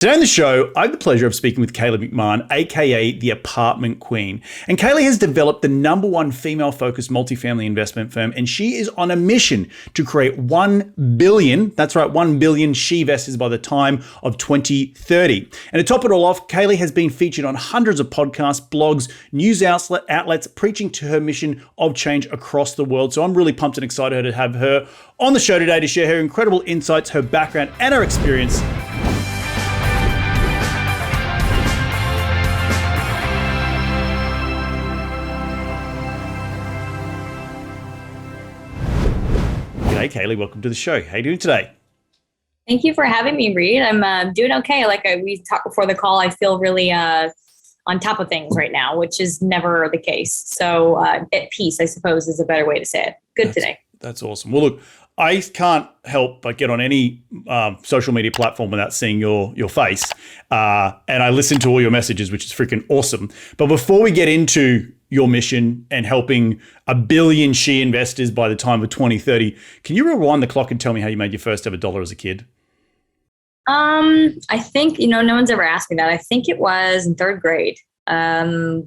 Today on the show, I have the pleasure of speaking with Kaylee McMahon, aka the Apartment Queen. And Kaylee has developed the #1 female-focused multifamily investment firm, and she is on a mission to create 1 billion, that's right, 1 billion she-vestors by the time of 2030. And to top it all off, Kaylee has been featured on hundreds of podcasts, blogs, news outlets, preaching to her mission of change across the world. So I'm really pumped and excited to have her on the show today to share her incredible insights, her background, and her experience. Hey, Kaylee, welcome to the show. How are you doing today? Thank you for having me, Reed. I'm doing okay. We talked before the call, I feel really on top of things right now, which is never the case. So at peace, I suppose, is a better way to say it. Good today. That's awesome. Well, look, I can't help but get on any social media platform without seeing your face. And I listen to all your messages, which is freaking awesome. But before we get into your mission and helping 1 billion she investors by the time of 2030, can you rewind the clock and tell me how you made your first ever dollar as a kid? I think, no one's ever asked me that. I think it was in third grade. I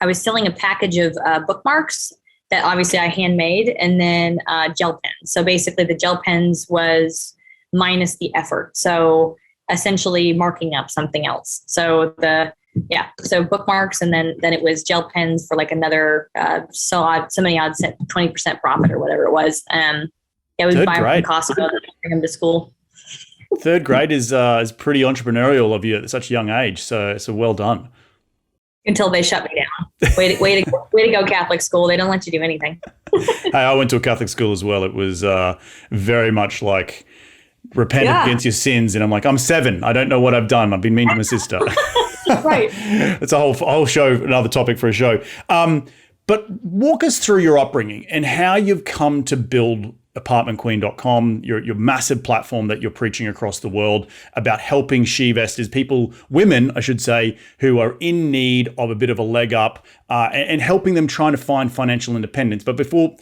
was selling a package of bookmarks that obviously I handmade, and then gel pens. So basically the gel pens was minus the effort. So essentially marking up something else. So bookmarks, and then it was gel pens for like another, somebody had said 20% profit or whatever it was. We would buy them from Costco and bring them to school. Third grade is pretty entrepreneurial of you at such a young age. So well done. Until they shut me down. Way to go, Catholic school. They don't let you do anything. Hey, I went to a Catholic school as well. It was very much like repent against your sins. And I'm like, I'm 7. I don't know what I've done. I've been mean to my sister. Right. It's a whole show, another topic for a show. But walk us through your upbringing and how you've come to build apartmentqueen.com, your massive platform that you're preaching across the world about helping she-vestors, women, I should say, who are in need of a bit of a leg up and helping them trying to find financial independence. But before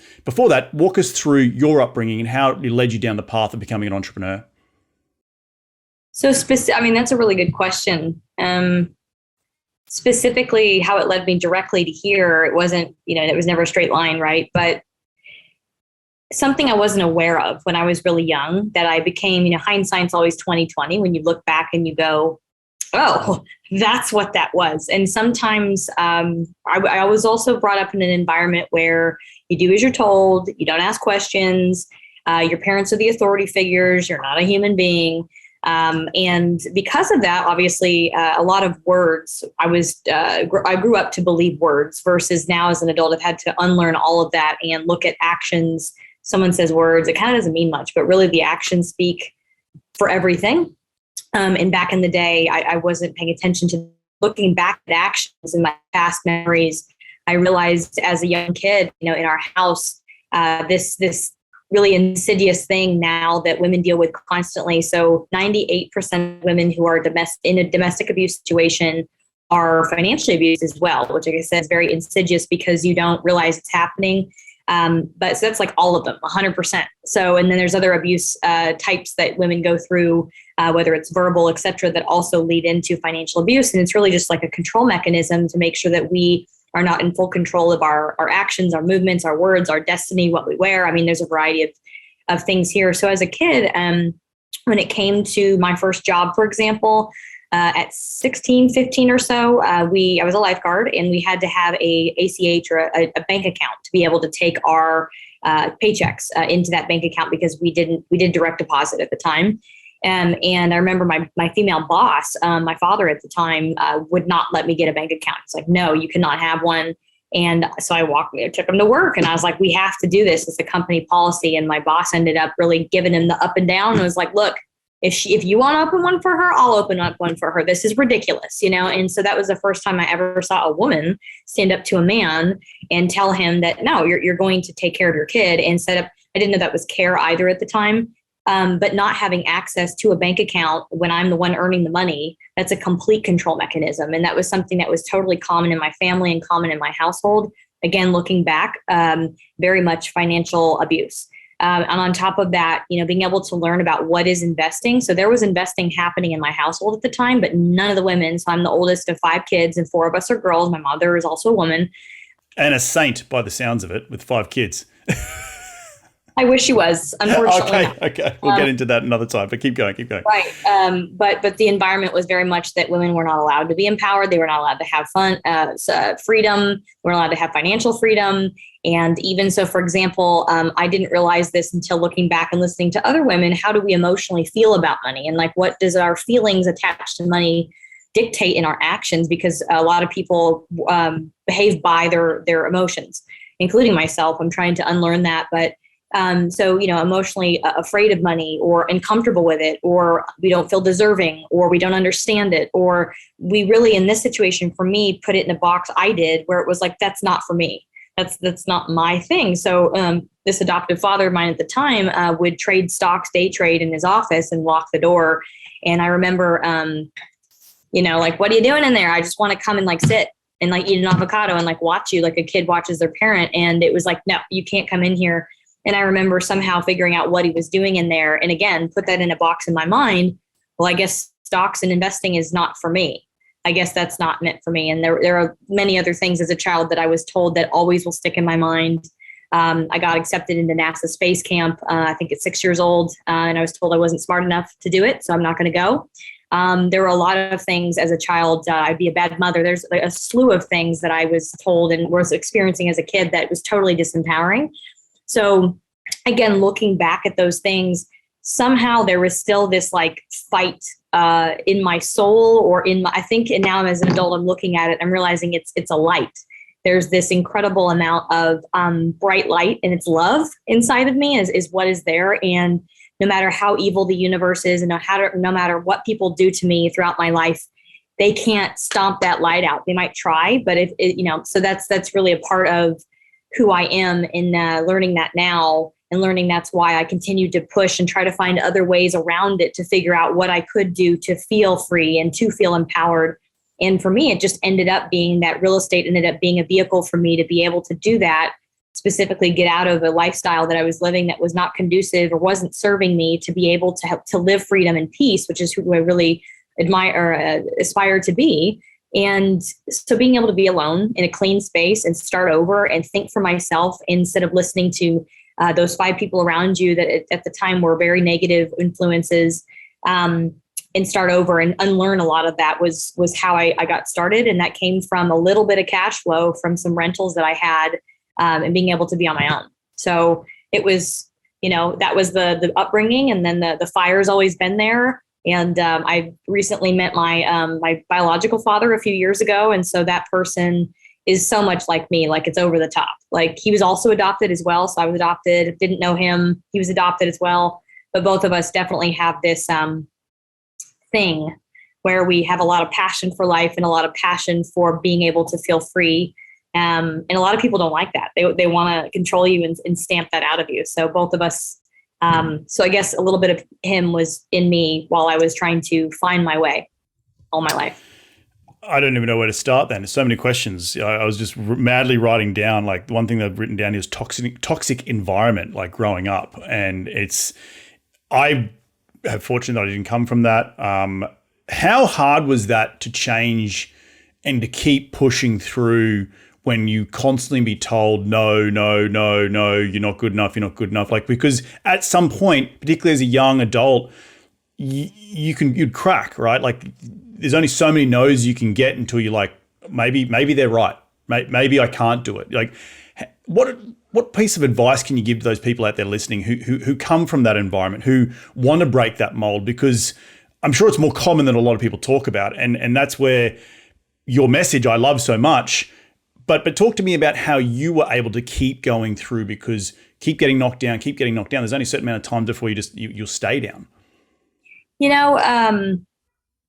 that, walk us through your upbringing and how it led you down the path of becoming an entrepreneur. So that's a really good question. Specifically how it led me directly to here, it wasn't, it was never a straight line, right? But something I wasn't aware of when I was really young that I became, hindsight's always 20/20 when you look back and you go, oh, that's what that was. And sometimes I was also brought up in an environment where you do as you're told, you don't ask questions, your parents are the authority figures, you're not a human being. And because of that, obviously, a lot of words, I grew up to believe words versus now as an adult, I've had to unlearn all of that and look at actions. Someone says words, it kind of doesn't mean much, but really the actions speak for everything. And back in the day, I wasn't paying attention to looking back at actions in my past memories. I realized as a young kid, in our house, this really insidious thing now that women deal with constantly. So 98% of women who are in a domestic abuse situation are financially abused as well, which like I said is very insidious because you don't realize it's happening. But so that's like all of them, 100%. So, and then there's other abuse types that women go through, whether it's verbal, et cetera, that also lead into financial abuse. And it's really just like a control mechanism to make sure that we are not in full control of our actions, our movements, our words, our destiny, what we wear. I mean, there's a variety of things here. So as a kid, when it came to my first job, for example, at 16, 15 or so, I was a lifeguard and we had to have a ACH or a bank account to be able to take our paychecks into that bank account because we did direct deposit at the time. And I remember my female boss, my father at the time, would not let me get a bank account. It's like, no, you cannot have one. And so I took him to work and I was like, we have to do this. It's a company policy. And my boss ended up really giving him the up and down and was like, look, if you want to open one for her, I'll open up one for her. This is ridiculous, And so that was the first time I ever saw a woman stand up to a man and tell him that, no, you're going to take care of your kid and set up. I didn't know that was care either at the time. But not having access to a bank account when I'm the one earning the money, that's a complete control mechanism. And that was something that was totally common in my family and common in my household. Again, looking back, very much financial abuse. And on top of that, being able to learn about what is investing. So there was investing happening in my household at the time, but none of the women. So I'm the oldest of 5 kids and 4 of us are girls. My mother is also a woman. And a saint by the sounds of it with 5 kids. I wish she was, unfortunately. Okay. We'll get into that another time, but keep going. Right. But the environment was very much that women were not allowed to be empowered. They were not allowed to have freedom. They weren't allowed to have financial freedom. And even so, for example, I didn't realize this until looking back and listening to other women. How do we emotionally feel about money? And like, what does our feelings attached to money dictate in our actions? Because a lot of people behave by their emotions, including myself. I'm trying to unlearn that. But so, emotionally afraid of money or uncomfortable with it, or we don't feel deserving, or we don't understand it, or we really, in this situation, for me, put it in a box I did where it was like, that's not for me. That's not my thing. So this adoptive father of mine at the time would trade stocks, day trade in his office and lock the door. And I remember, like, what are you doing in there? I just want to come and like sit and like eat an avocado and like watch you like a kid watches their parent. And it was like, no, you can't come in here. And I remember somehow figuring out what he was doing in there. And again, put that in a box in my mind. Well, I guess stocks and investing is not for me. I guess that's not meant for me. And there are many other things as a child that I was told that always will stick in my mind. I got accepted into NASA space camp, I think at 6 years old. And I was told I wasn't smart enough to do it, so I'm not going to go. There were a lot of things as a child. I'd be a bad mother. There's a slew of things that I was told and was experiencing as a kid that was totally disempowering. So again, looking back at those things, somehow there was still this like fight in my soul or I think, and now as an adult, I'm looking at it, I'm realizing it's a light. There's this incredible amount of bright light, and it's love inside of me is what is there. And no matter how evil the universe is and no matter what people do to me throughout my life, they can't stomp that light out. They might try, but so that's really a part of who I am in learning that now, and learning that's why I continue to push and try to find other ways around it to figure out what I could do to feel free and to feel empowered. And for me, it just ended up being that real estate ended up being a vehicle for me to be able to do that, specifically get out of a lifestyle that I was living that was not conducive or wasn't serving me, to be able to live freedom and peace, which is who I really admire or aspire to be. And so being able to be alone in a clean space and start over and think for myself instead of listening to those 5 people around you that at the time were very negative influences, and start over and unlearn a lot of that was how I got started. And that came from a little bit of cash flow from some rentals that I had, and being able to be on my own. So it was, that was the upbringing. And then the fire's always been there. And I recently met my biological father a few years ago. And so that person is so much like me, like it's over the top. Like he was also adopted as well. So I was adopted, didn't know him. He was adopted as well. But both of us definitely have this thing where we have a lot of passion for life and a lot of passion for being able to feel free. And a lot of people don't like that. They want to control you and stamp that out of you. So both of us, so I guess a little bit of him was in me while I was trying to find my way all my life. I don't even know where to start then. There's so many questions. I was just madly writing down, like one thing that I've written down is toxic environment, like growing up. And I have fortunate that I didn't come from that. How hard was that to change and to keep pushing through when you constantly be told, no, you're not good enough. Like, because at some point, particularly as a young adult, you'd crack, right? Like there's only so many no's you can get until you're like, maybe they're right. Maybe I can't do it. Like what piece of advice can you give to those people out there listening who come from that environment, who want to break that mold? Because I'm sure it's more common than a lot of people talk about. And that's where your message I love so much. But talk to me about how you were able to keep going through, because keep getting knocked down. There's only a certain amount of time before you'll stay down.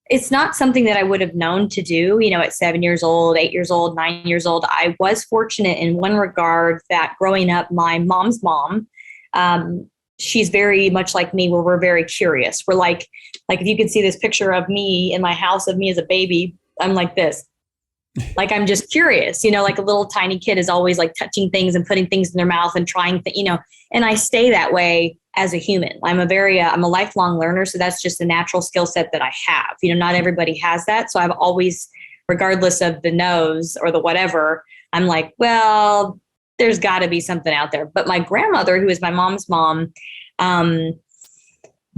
It's not something that I would have known to do, at 7 years old, 8 years old, 9 years old. I was fortunate in one regard that growing up, my mom's mom, she's very much like me, where we're very curious. We're like if you could see this picture of me in my house, of me as a baby, I'm like this. Like, I'm just curious, like a little tiny kid is always like touching things and putting things in their mouth and trying and I stay that way as a human. I'm a lifelong learner. So that's just a natural skill set that I have. Not everybody has that. So I've always, regardless of the no's or the whatever, I'm like, well, there's got to be something out there. But my grandmother, who is my mom's mom,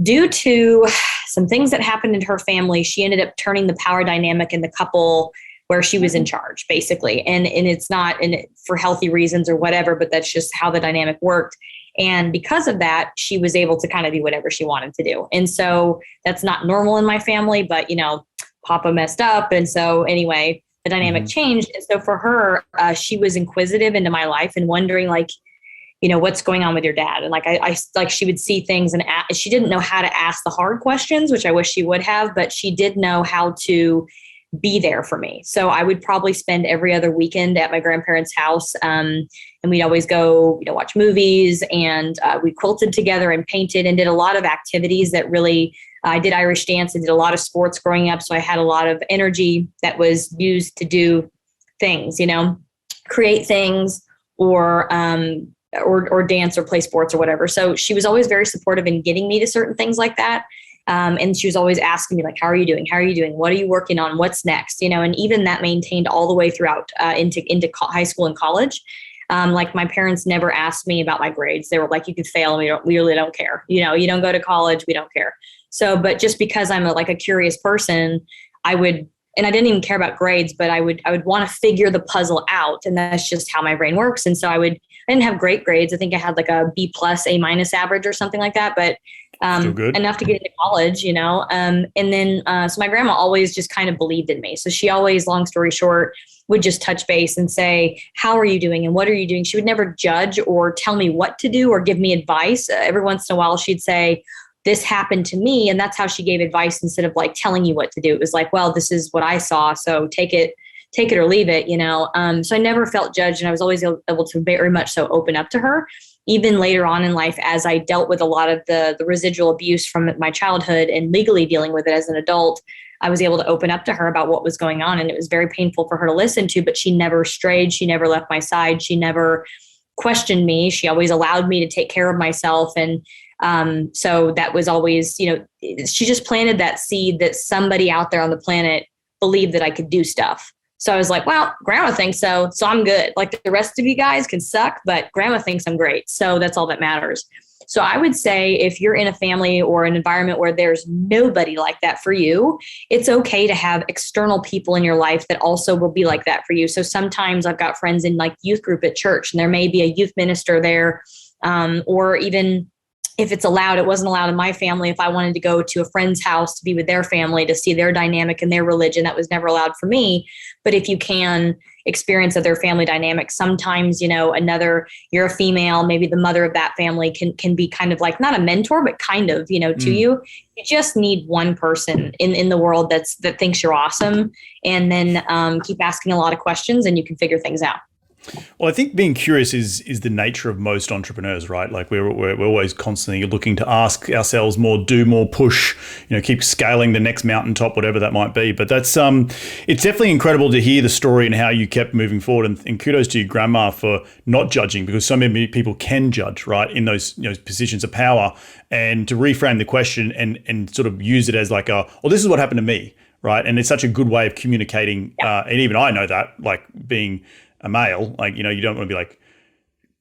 due to some things that happened in her family, she ended up turning the power dynamic in the couple where she was in charge, basically. And it's not for healthy reasons or whatever, but that's just how the dynamic worked. And because of that, she was able to kind of do whatever she wanted to do. And so that's not normal in my family, but, Papa messed up. And so anyway, the dynamic changed. And so for her, she was inquisitive into my life and wondering, like, what's going on with your dad? And like she would see things and she didn't know how to ask the hard questions, which I wish she would have, but she did know how to be there for me. So I would probably spend every other weekend at my grandparents' house. And we'd always go, watch movies, and we quilted together and painted and did a lot of activities that really, I did Irish dance and did a lot of sports growing up. So I had a lot of energy that was used to do things, create things or dance or play sports or whatever. So she was always very supportive in getting me to certain things like that. And she was always asking me, like, how are you doing? How are you doing? What are you working on? What's next? And even that maintained all the way throughout into high school and college. Like, my parents never asked me about my grades. They were like, you could fail. We really don't care. You don't go to college. We don't care. So, but just because I'm a curious person, and I didn't even care about grades, but I would want to figure the puzzle out. And that's just how my brain works. And so I didn't have great grades. I think I had like a B+, A- average or something like that, but enough to get into college, and then, so my grandma always just kind of believed in me. So she always, long story short, would just touch base and say, how are you doing? And what are you doing? She would never judge or tell me what to do or give me advice. Every once in a while, she'd say, this happened to me. And that's how she gave advice instead of like telling you what to do. It was like, well, this is what I saw. So take it or leave it, So I never felt judged, and I was always able to very much so open up to her. Even later on in life, as I dealt with a lot of the residual abuse from my childhood and legally dealing with it as an adult, I was able to open up to her about what was going on. And it was very painful for her to listen to, but she never strayed. She never left my side. She never questioned me. She always allowed me to take care of myself. And so that was always, she just planted that seed that somebody out there on the planet believed that I could do stuff. So I was like, well, grandma thinks so I'm good. Like, the rest of you guys can suck, but grandma thinks I'm great. So that's all that matters. So I would say if you're in a family or an environment where there's nobody like that for you, it's okay to have external people in your life that also will be like that for you. So sometimes I've got friends in like youth group at church, and there may be a youth minister there, or even if it's allowed, it wasn't allowed in my family. If I wanted to go to a friend's house to be with their family, to see their dynamic and their religion, that was never allowed for me. But if you can experience other family dynamics, sometimes, you're a female, maybe the mother of that family can be kind of like, not a mentor, but kind of, to you. You just need one person in the world that thinks you're awesome, and then keep asking a lot of questions, and you can figure things out. Well, I think being curious is the nature of most entrepreneurs, right? Like, we're always constantly looking to ask ourselves more, do more, push, keep scaling the next mountaintop, whatever that might be. But that's it's definitely incredible to hear the story and how you kept moving forward. And kudos to your grandma for not judging, because so many people can judge, right, in those positions of power, and to reframe the question and sort of use it as like well, this is what happened to me, right? And it's such a good way of communicating. And even I know that, like, being a male, like, you don't want to be like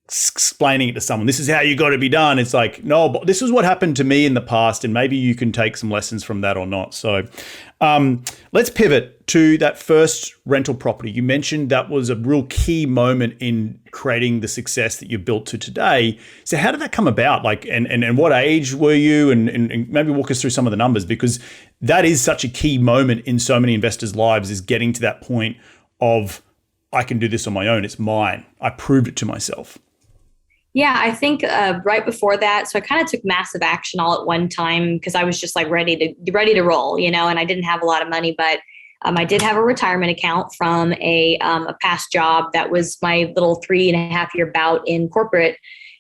explaining it to someone, this is how you got to be done. It's like, no, but this is what happened to me in the past, and maybe you can take some lessons from that or not. So let's pivot to that first rental property. You mentioned that was a real key moment in creating the success that you built to today. So how did that come about? Like, and what age were you? And maybe walk us through some of the numbers, because that is such a key moment in so many investors' lives, is getting to that point of, I can do this on my own. It's mine. I proved it to myself. Yeah, I think right before that, so I kind of took massive action all at one time, because I was just like ready to roll, and I didn't have a lot of money, but I did have a retirement account from a past job that was my little 3.5 year bout in corporate.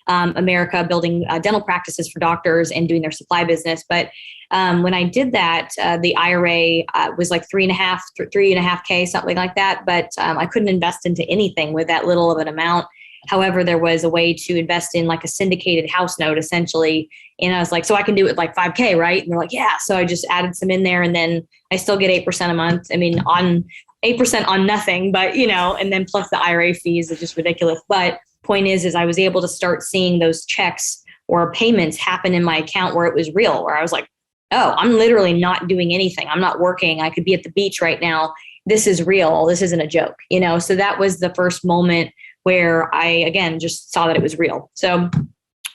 America, building dental practices for doctors and doing their supply business. But when I did that, the IRA was like 3.5K, something like that. But I couldn't invest into anything with that little of an amount. However, there was a way to invest in like a syndicated house note, essentially. And I was like, so I can do it like 5K, right? And they're like, yeah. So I just added some in there, and then I still get 8% a month. I mean, on 8% on nothing, but and then plus the IRA fees is just ridiculous. But point is I was able to start seeing those checks or payments happen in my account where it was real, where I was like, oh, I'm literally not doing anything. I'm not working. I could be at the beach right now. This is real. This isn't a joke, So that was the first moment where I, again, just saw that it was real. So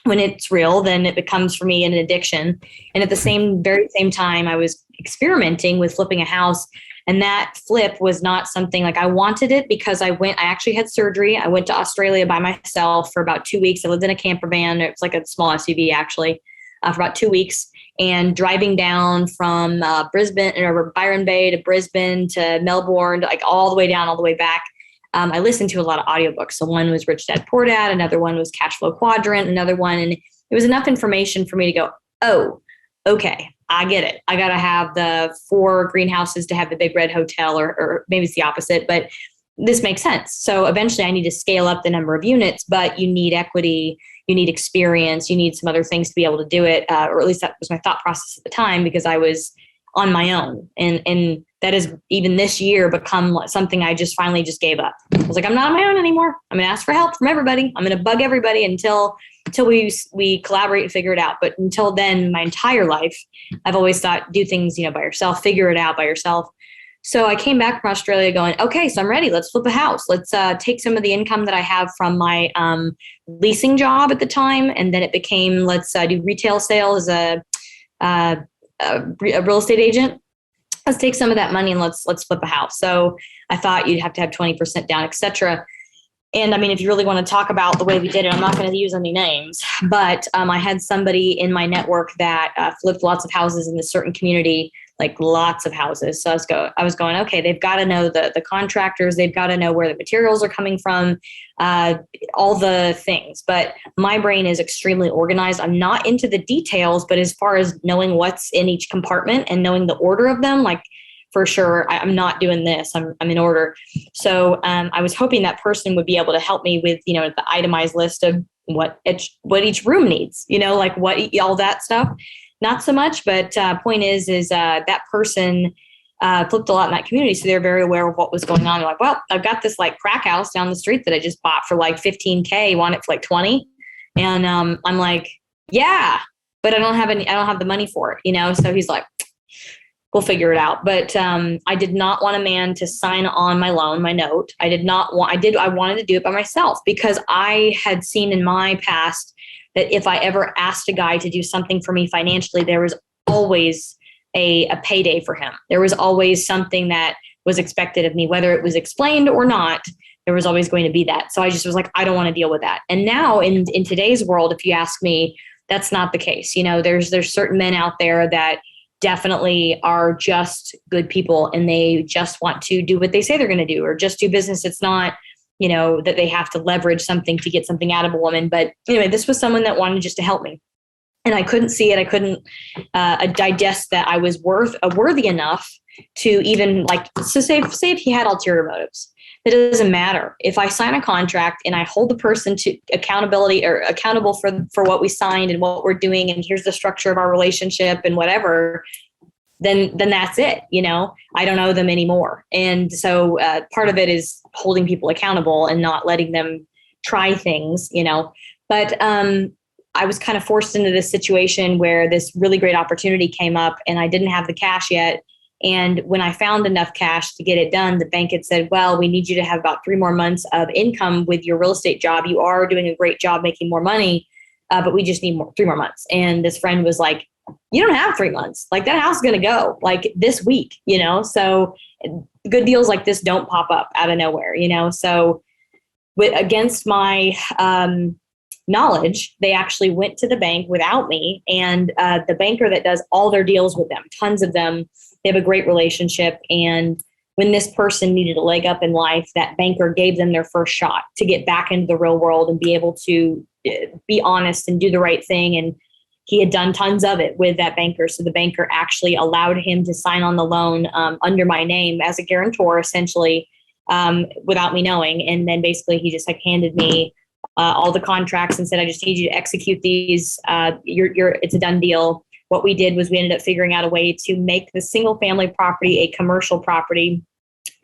when it's real, then it becomes for me an addiction. And at the very same time, I was experimenting with flipping a house. And that flip was not something like I wanted it, because I actually had surgery. I went to Australia by myself for about 2 weeks. I lived in a camper van. It was like a small SUV actually, for about 2 weeks. And driving down from Brisbane or Byron Bay to Brisbane to Melbourne, like all the way down, all the way back. I listened to a lot of audiobooks. So one was Rich Dad Poor Dad, another one was Cash Flow Quadrant, another one. And it was enough information for me to go, oh, okay, I get it. I got to have the 4 greenhouses to have the big red hotel, or maybe it's the opposite, but this makes sense. So eventually I need to scale up the number of units, but you need equity, you need experience, you need some other things to be able to do it. Or at least that was my thought process at the time, because I was on my own. And that has even this year become something I just finally just gave up. I was like, I'm not on my own anymore. I'm going to ask for help from everybody. I'm going to bug everybody until we collaborate and figure it out. But until then, my entire life, I've always thought, do things, by yourself, figure it out by yourself. So I came back from Australia going, okay, so I'm ready. Let's flip a house. Let's take some of the income that I have from my leasing job at the time. And then it became, let's do retail sales as a real estate agent. Let's take some of that money and let's flip a house. So I thought you'd have to have 20% down, et cetera. And I mean, if you really want to talk about the way we did it, I'm not going to use any names, but I had somebody in my network that flipped lots of houses in this certain community, like lots of houses. So I was going, okay, they've got to know the contractors. They've got to know where the materials are coming from, all the things. But my brain is extremely organized. I'm not into the details, but as far as knowing what's in each compartment and knowing the order of them, like, for sure, I'm not doing this. I'm in order. So I was hoping that person would be able to help me with, the itemized list of what each room needs, like what all that stuff. Not so much, but point is that person flipped a lot in that community. So they're very aware of what was going on. They're like, well, I've got this like crack house down the street that I just bought for like 15K. You want it for like 20? And I'm like, yeah, but I don't have the money for it, So he's like, we'll figure it out. But I did not want a man to sign on my loan, my note. I wanted to do it by myself, because I had seen in my past that if I ever asked a guy to do something for me financially, there was always a payday for him. There was always something that was expected of me, whether it was explained or not. There was always going to be that. So I just was like, I don't want to deal with that. And now in today's world, if you ask me, that's not the case. There's certain men out there that definitely are just good people, and they just want to do what they say they're going to do, or just do business. It's not, that they have to leverage something to get something out of a woman. But anyway, this was someone that wanted just to help me. And I couldn't see it. I couldn't digest that I was worthy enough to even say if he had ulterior motives. It doesn't matter. If I sign a contract and I hold the person to accountability or accountable for what we signed and what we're doing, and here's the structure of our relationship and whatever, then that's it. I don't owe them anymore. And so part of it is holding people accountable and not letting them try things, but I was kind of forced into this situation where this really great opportunity came up and I didn't have the cash yet. And when I found enough cash to get it done, the bank had said, well, we need you to have about 3 more months of income with your real estate job. You are doing a great job making more money, but we just need 3 more months. And this friend was like, you don't have 3 months. Like, that house is going to go like this week, so good deals like this don't pop up out of nowhere, so against my knowledge, they actually went to the bank without me. And the banker that does all their deals with them, tons of them, they have a great relationship. And when this person needed a leg up in life, that banker gave them their first shot to get back into the real world and be able to be honest and do the right thing. And he had done tons of it with that banker. So the banker actually allowed him to sign on the loan under my name as a guarantor, essentially, without me knowing. And then basically he just like handed me all the contracts and said, I just need you to execute these. It's a done deal. What we did was we ended up figuring out a way to make the single family property a commercial property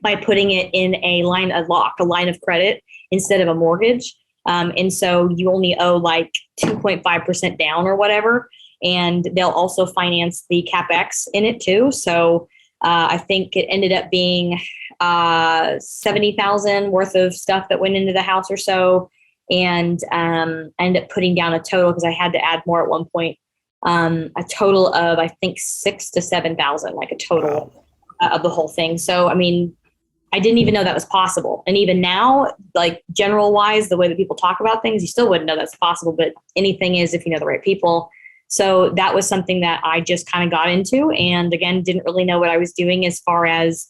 by putting it in a line of credit instead of a mortgage. And so you only owe like 2.5% down or whatever. And they'll also finance the CapEx in it too. So I think it ended up being $70,000 worth of stuff that went into the house or so. And I ended up putting down a total, because I had to add more at one point, a total of, I think, $6,000 to $7,000, like a total of the whole thing. So, I mean, I didn't even know that was possible. And even now, like general wise, the way that people talk about things, you still wouldn't know that's possible, but anything is if you know the right people. So that was something that I just kind of got into. And again, didn't really know what I was doing as far as,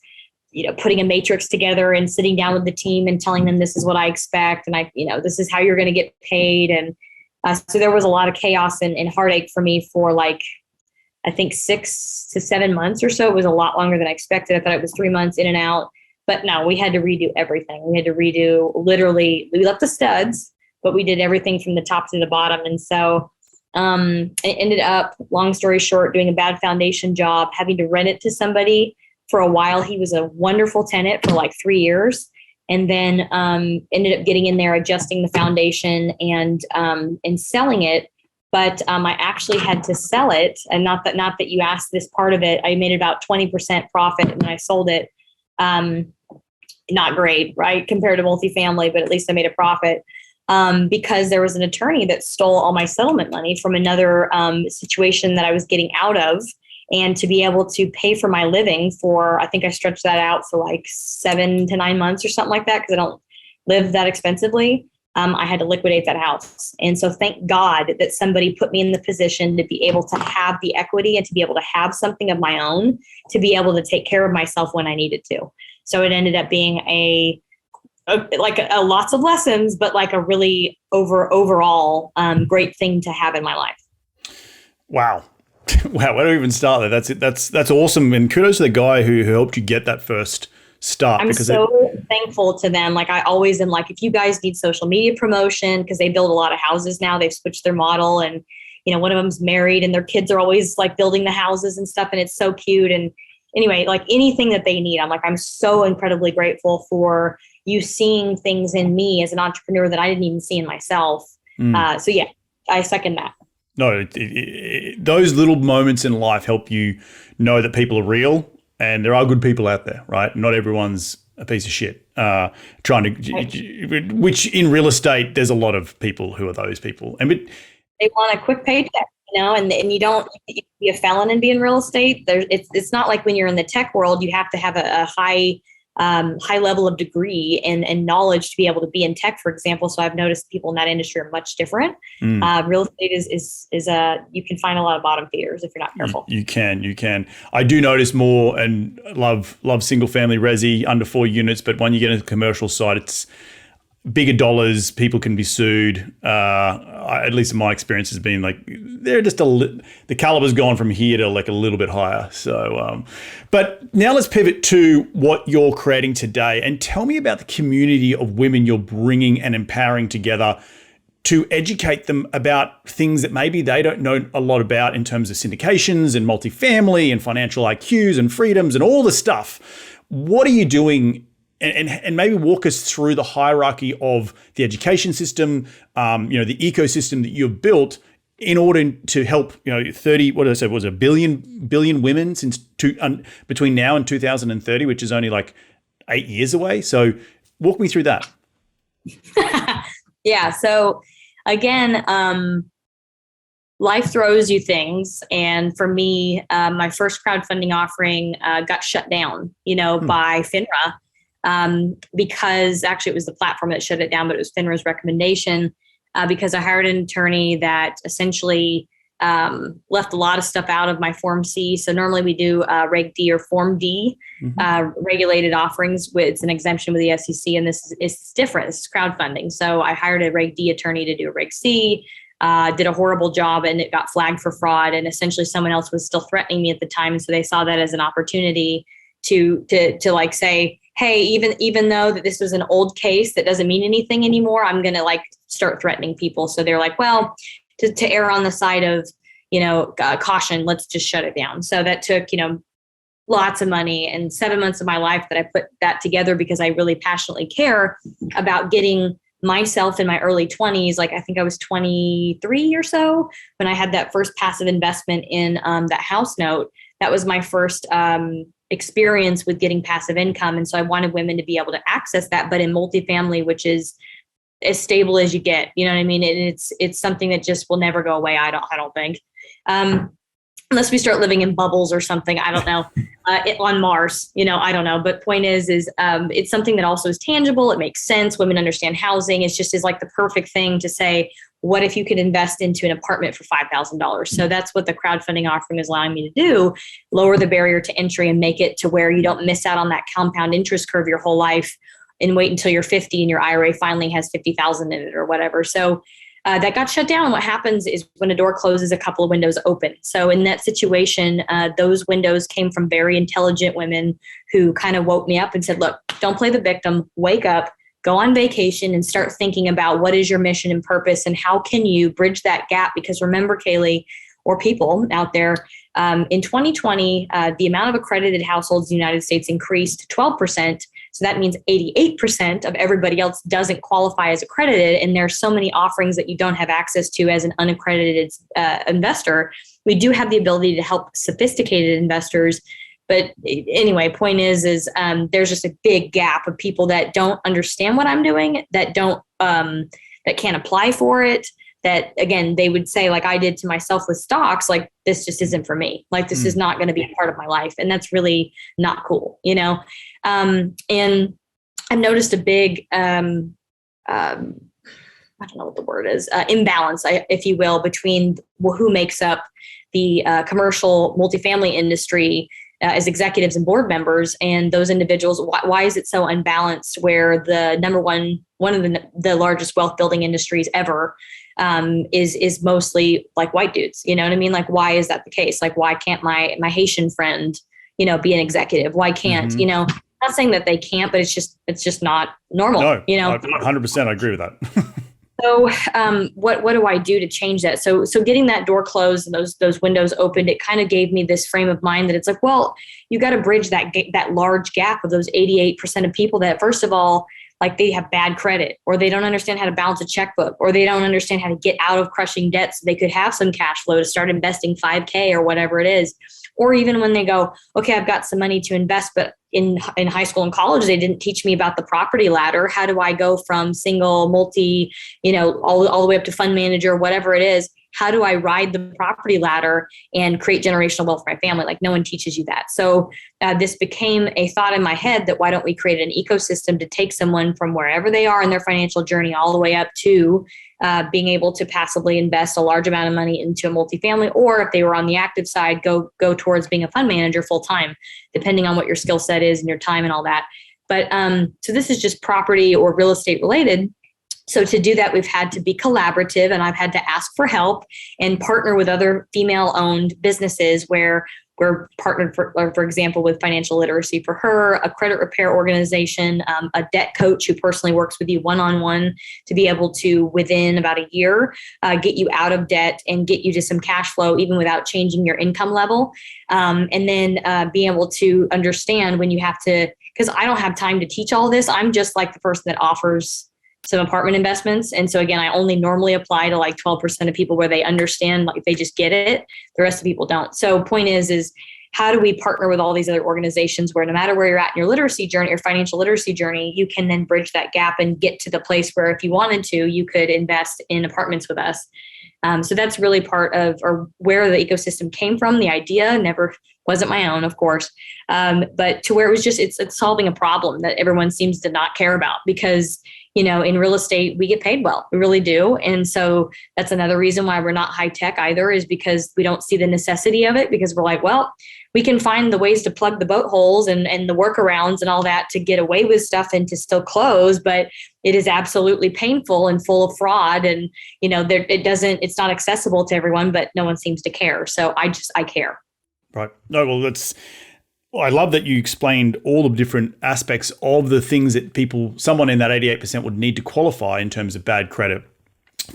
putting a matrix together and sitting down with the team and telling them this is what I expect. And this is how you're going to get paid. And so there was a lot of chaos and heartache for me for like, I think 6 to 7 months or so. It was a lot longer than I expected. I thought it was 3 months in and out. But no, we had to redo everything. We had to redo literally, we left the studs, but we did everything from the top to the bottom. And so it ended up, long story short, doing a bad foundation job, having to rent it to somebody for a while. He was a wonderful tenant for like 3 years, and then ended up getting in there, adjusting the foundation and selling it. But I actually had to sell it. And not that you asked this part of it. I made about 20% profit when I sold it. Not great, right? Compared to multifamily, but at least I made a profit because there was an attorney that stole all my settlement money from another situation that I was getting out of. And to be able to pay for my living for, I think I stretched that out for like 7 to 9 months or something like that, because I don't live that expensively. I had to liquidate that house. And so thank God that somebody put me in the position to be able to have the equity and to be able to have something of my own, to be able to take care of myself when I needed to. So it ended up being a lots of lessons, but like a really overall great thing to have in my life. Wow. Wow. Where do we even start there? That's it. That's awesome. And kudos to the guy who helped you get that first start. I'm so thankful to them. Like I always am like, if you guys need social media promotion, because they build a lot of houses now, they've switched their model, and one of them's married and their kids are always like building the houses and stuff. And it's so cute. And anyway, like anything that they need, I'm so incredibly grateful for you seeing things in me as an entrepreneur that I didn't even see in myself. So yeah, I second that. No, those little moments in life help you know that people are real and there are good people out there, right? Not everyone's a piece of shit. Which in real estate, there's a lot of people who are those people. They want a quick paycheck, and you don't be a felon and be in real estate. It's not like when you're in the tech world, you have to have a high level of degree and knowledge to be able to be in tech, for example. So I've noticed people in that industry are much different. Real estate is you can find a lot of bottom feeders if you're not careful. You can. I do notice more and love single family resi under 4 units, but when you get into the commercial side, it's bigger dollars. People can be sued. At least in my experience has been like they're just the caliber's gone from here to like a little bit higher. So, but now let's pivot to what you're creating today and tell me about the community of women you're bringing and empowering together to educate them about things that maybe they don't know a lot about in terms of syndications and multifamily and financial IQs and freedoms and all the stuff. What are you doing? And maybe walk us through the hierarchy of the education system, the ecosystem that you've built in order to help, 30, what did I say, was a billion women between now and 2030, which is only like 8 years away. So walk me through that. Yeah. So again, life throws you things. And for me, my first crowdfunding offering got shut down, by FINRA. Because actually it was the platform that shut it down, but it was FINRA's recommendation, because I hired an attorney that essentially left a lot of stuff out of my Form C. So normally we do Reg D or Form D, regulated offerings. It's an exemption with the SEC, and this is different. This is crowdfunding. So I hired a Reg D attorney to do a Reg C, did a horrible job, and it got flagged for fraud. And essentially someone else was still threatening me at the time. And so they saw that as an opportunity to like say, hey, even though that this was an old case that doesn't mean anything anymore, I'm going to like start threatening people. So they're like, well, to err on the side of, caution, let's just shut it down. So that took, lots of money and 7 months of my life that I put that together because I really passionately care about getting myself in my early 20s. Like I think I was 23 or so when I had that first passive investment in that house note. That was my first experience with getting passive income. And so I wanted women to be able to access that, but in multifamily, which is as stable as you get, you know what I mean? It's something that just will never go away. I don't think, unless we start living in bubbles or something, I don't know, on Mars, I don't know. But point is it's something that also is tangible. It makes sense. Women understand housing. It's just is like the perfect thing to say, what if you could invest into an apartment for $5,000? So that's what the crowdfunding offering is allowing me to do, lower the barrier to entry and make it to where you don't miss out on that compound interest curve your whole life and wait until you're 50 and your IRA finally has 50,000 in it or whatever. So that got shut down. What happens is when a door closes, a couple of windows open. So in that situation, those windows came from very intelligent women who kind of woke me up and said, look, don't play the victim, wake up, go on vacation and start thinking about what is your mission and purpose and how can you bridge that gap? Because remember, Kaylee, or people out there, in 2020, the amount of accredited households in the United States increased 12%. So that means 88% of everybody else doesn't qualify as accredited. And there's so many offerings that you don't have access to as an unaccredited investor. We do have the ability to help sophisticated investors. But anyway, point is there's just a big gap of people that don't understand what I'm doing, that can't apply for it. That again, they would say, like I did to myself with stocks, like this just isn't for me. Like this is not going to be a part of my life, and that's really not cool, And I've noticed a big, I don't know what the word is, imbalance, if you will, between who makes up the commercial multifamily industry as executives and board members, and those individuals. Why is it so unbalanced? Where the one of the largest wealth building industries ever is mostly like white dudes. You know what I mean? Like, why is that the case? Like, why can't my Haitian friend, be an executive? Why can't, I'm not saying that they can't, but it's just not normal. No, 100%. I agree with that. So what do I do to change that? So getting that door closed and those windows opened, it kind of gave me this frame of mind that it's like, well, you got to bridge that large gap of those 88% of people that, first of all, like they have bad credit, or they don't understand how to balance a checkbook, or they don't understand how to get out of crushing debt so they could have some cash flow to start investing $5,000 or whatever it is. Or even when they go, okay, I've got some money to invest, but in high school and college, they didn't teach me about the property ladder. How do I go from single, multi, all the way up to fund manager, whatever it is? How do I ride the property ladder and create generational wealth for my family? Like no one teaches you that. So this became a thought in my head that why don't we create an ecosystem to take someone from wherever they are in their financial journey all the way up to being able to passively invest a large amount of money into a multifamily, or if they were on the active side, go towards being a fund manager full time, depending on what your skill set is and your time and all that. But so this is just property or real estate related. So to do that, we've had to be collaborative, and I've had to ask for help and partner with other female-owned businesses where we're partnered, for example, with Financial Literacy for Her, a credit repair organization, a debt coach who personally works with you one-on-one to be able to, within about a year, get you out of debt and get you to some cash flow, even without changing your income level. And then be able to understand when you have to, because I don't have time to teach all this. I'm just like the person that offers some apartment investments. And so again, I only normally apply to like 12% of people where they understand, like if they just get it, the rest of the people don't. So point is how do we partner with all these other organizations where no matter where you're at in your literacy journey, your financial literacy journey, you can then bridge that gap and get to the place where if you wanted to, you could invest in apartments with us. So that's really part of, or where the ecosystem came from. The idea wasn't my own, of course, but to where it was just, it's solving a problem that everyone seems to not care about because, in real estate, we get paid well. We really do. And so that's another reason why we're not high tech either, is because we don't see the necessity of it, because we're like, well, we can find the ways to plug the boat holes and the workarounds and all that to get away with stuff and to still close. But it is absolutely painful and full of fraud. And, it's not accessible to everyone, but no one seems to care. So I care. Right. No, well, I love that you explained all the different aspects of the things that someone in that 88% would need to qualify in terms of bad credit,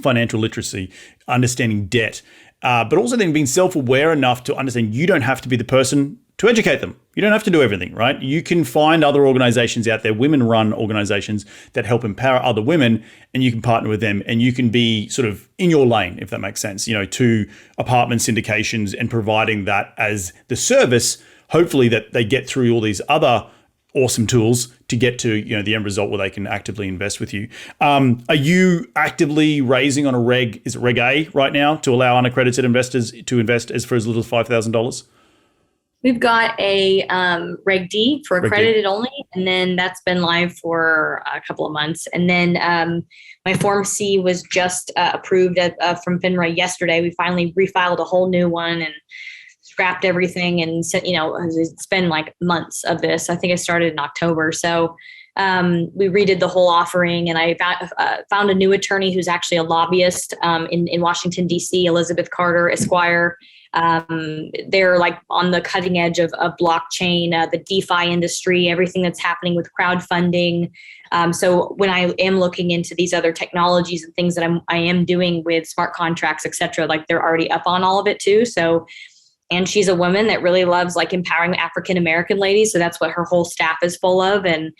financial literacy, understanding debt, but also then being self-aware enough to understand you don't have to be the person to educate them. You don't have to do everything, right? You can find other organizations out there, women-run organizations that help empower other women, and you can partner with them, and you can be sort of in your lane, if that makes sense, to apartment syndications and providing that as the service, hopefully that they get through all these other awesome tools to get to the end result where they can actively invest with you. Are you actively raising on Reg A right now to allow unaccredited investors to invest for as little as $5,000? We've got a Reg D for accredited only, and then that's been live for a couple of months. And then my Form C was just approved from FINRA yesterday. We finally refiled a whole new one and scrapped everything, and it's been like months of this. I think I started in October. So we redid the whole offering, and I found a new attorney who's actually a lobbyist in Washington, D.C., Elizabeth Carter, Esquire. They're like on the cutting edge of blockchain, the DeFi industry, everything that's happening with crowdfunding. So when I am looking into these other technologies and things that I am doing with smart contracts, et cetera, like they're already up on all of it too. So, and she's a woman that really loves like empowering African-American ladies. So that's what her whole staff is full of, and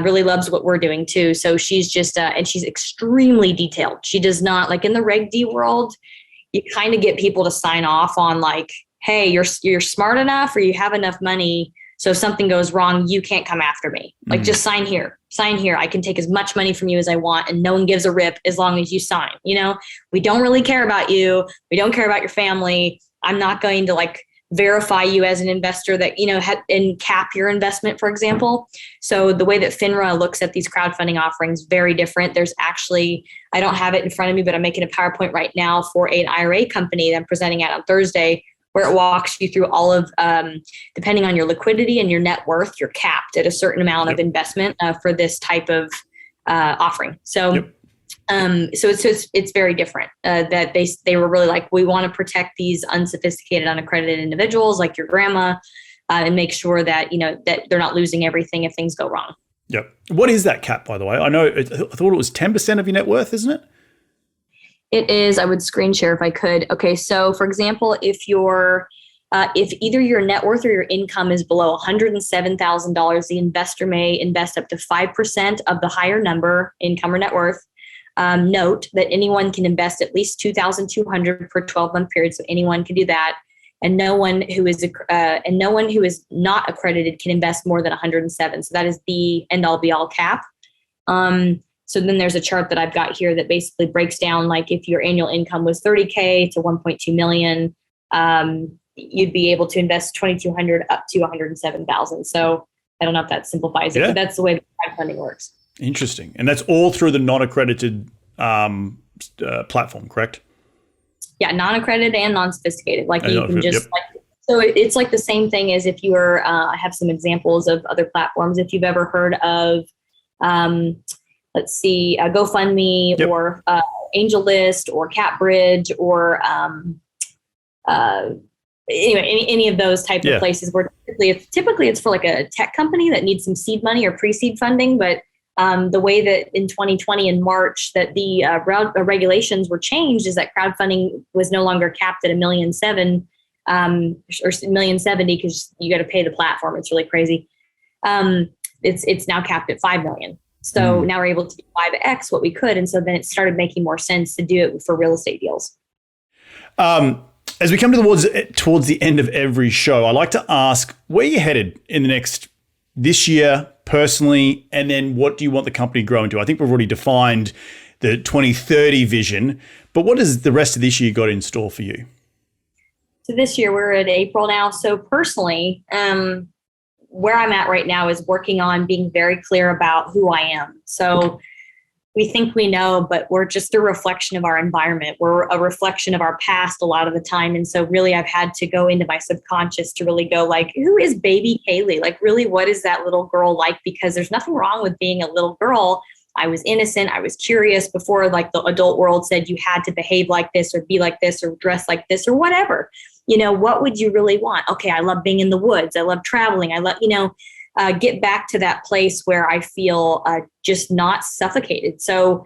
really loves what we're doing too. So she's just, and she's extremely detailed. She does not, like in the Reg D world, you kind of get people to sign off on like, hey, you're smart enough or you have enough money, so if something goes wrong, you can't come after me. Like just sign here. I can take as much money from you as I want, and no one gives a rip as long as you sign. We don't really care about you. We don't care about your family. I'm not going to like verify you as an investor that, and cap your investment, for example. So the way that FINRA looks at these crowdfunding offerings, very different. There's actually, I don't have it in front of me, but I'm making a PowerPoint right now for an IRA company that I'm presenting at on Thursday, where it walks you through all of, depending on your liquidity and your net worth, you're capped at a certain amount of investment for this type of offering. So so it's very different that they were really like, we want to protect these unsophisticated, unaccredited individuals like your grandma and make sure that, that they're not losing everything if things go wrong. Yep. What is that cap, by the way? I thought it was 10% of your net worth, isn't it? It is. I would screen share if I could. Okay. So for example, if either your net worth or your income is below $107,000, the investor may invest up to 5% of the higher number, income or net worth. Note that anyone can invest at least $2,200 per 12-month period, so anyone can do that, and no one who is not accredited can invest more than 107. So that is the end-all be-all cap. So then there's a chart that I've got here that basically breaks down like if your annual income was $30K to $1.2 million, you'd be able to invest $2,200 up to $107,000. So I don't know if that simplifies it, but that's the way the crowdfunding works. Interesting. And that's all through the non-accredited platform, correct? Yeah, non-accredited and non-sophisticated. Like you can just so it's like the same thing as if you were, I have some examples of other platforms. If you've ever heard of, let's see, GoFundMe or AngelList or CapBridge or anyway, any of those type of places where typically it's for like a tech company that needs some seed money or pre-seed funding. But the way that in 2020 in March that the regulations were changed is that crowdfunding was no longer capped at $1.7 million or $1.70 million because you got to pay the platform. It's really crazy. It's now capped at $5 million. So now we're able to do 5x what we could. And so then it started making more sense to do it for real estate deals. As we come towards the end of every show, I like to ask where you're headed in this year personally, and then what do you want the company to grow into? I think we've already defined the 2030 vision, but what does the rest of this year got in store for you? So this year we're at April now. So personally, where I'm at right now is working on being very clear about who I am. So we think we know, but we're just a reflection of our environment. We're a reflection of our past a lot of the time. And so really I've had to go into my subconscious to really go like, who is baby Kaylee? Like really, what is that little girl like? Because there's nothing wrong with being a little girl. I was innocent. I was curious before like the adult world said you had to behave like this or be like this or dress like this or whatever. What would you really want? Okay, I love being in the woods. I love traveling. I love, get back to that place where I feel just not suffocated. So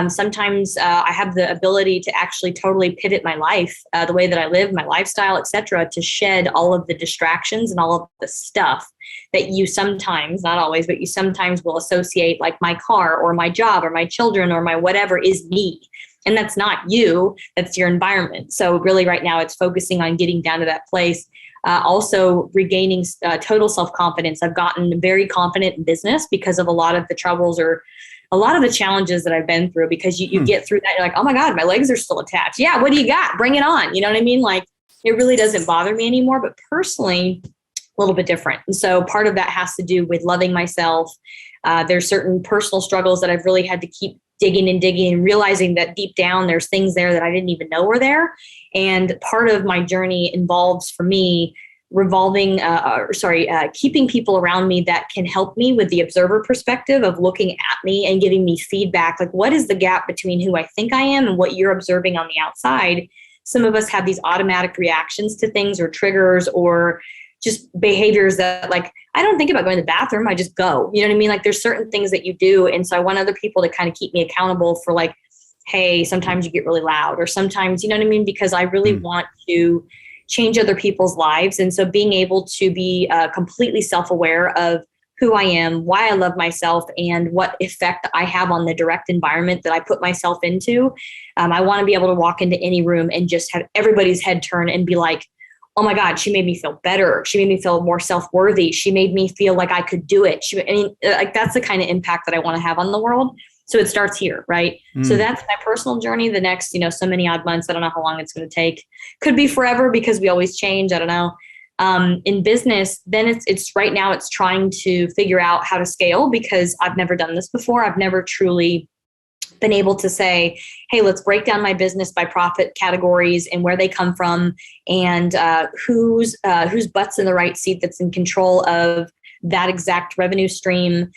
sometimes I have the ability to actually totally pivot my life, the way that I live, my lifestyle, et cetera, to shed all of the distractions and all of the stuff that you sometimes, not always, but you sometimes will associate like my car or my job or my children or my whatever is me. And that's not you, that's your environment. So really right now it's focusing on getting down to that place. Also regaining total self-confidence. I've gotten very confident in business because of a lot of the troubles or a lot of the challenges that I've been through, because you get through that. You're like, oh my God, my legs are still attached. Yeah. What do you got? Bring it on. You know what I mean? Like it really doesn't bother me anymore, but personally a little bit different. And so part of that has to do with loving myself. There's certain personal struggles that I've really had to keep digging and realizing that deep down there's things there that I didn't even know were there. And part of my journey involves for me keeping people around me that can help me with the observer perspective of looking at me and giving me feedback. Like what is the gap between who I think I am and what you're observing on the outside? Some of us have these automatic reactions to things or triggers or just behaviors that like, I don't think about going to the bathroom. I just go, you know what I mean? Like there's certain things that you do. And so I want other people to kind of keep me accountable for like, hey, sometimes you get really loud or sometimes, you know what I mean? Because I really want to change other people's lives. And so being able to be completely self-aware of who I am, why I love myself, and what effect I have on the direct environment that I put myself into. I want to be able to walk into any room and just have everybody's head turn and be like, oh my God, she made me feel better. She made me feel more self-worthy. She made me feel like I could do it. Like that's the kind of impact that I want to have on the world. So it starts here, right? So that's my personal journey. The next, so many odd months, I don't know how long it's going to take. Could be forever because we always change. I don't know. In business, then it's right now it's trying to figure out how to scale because I've never done this before. I've never truly been able to say, hey, let's break down my business by profit categories and where they come from and whose butt's in the right seat that's in control of that exact revenue stream.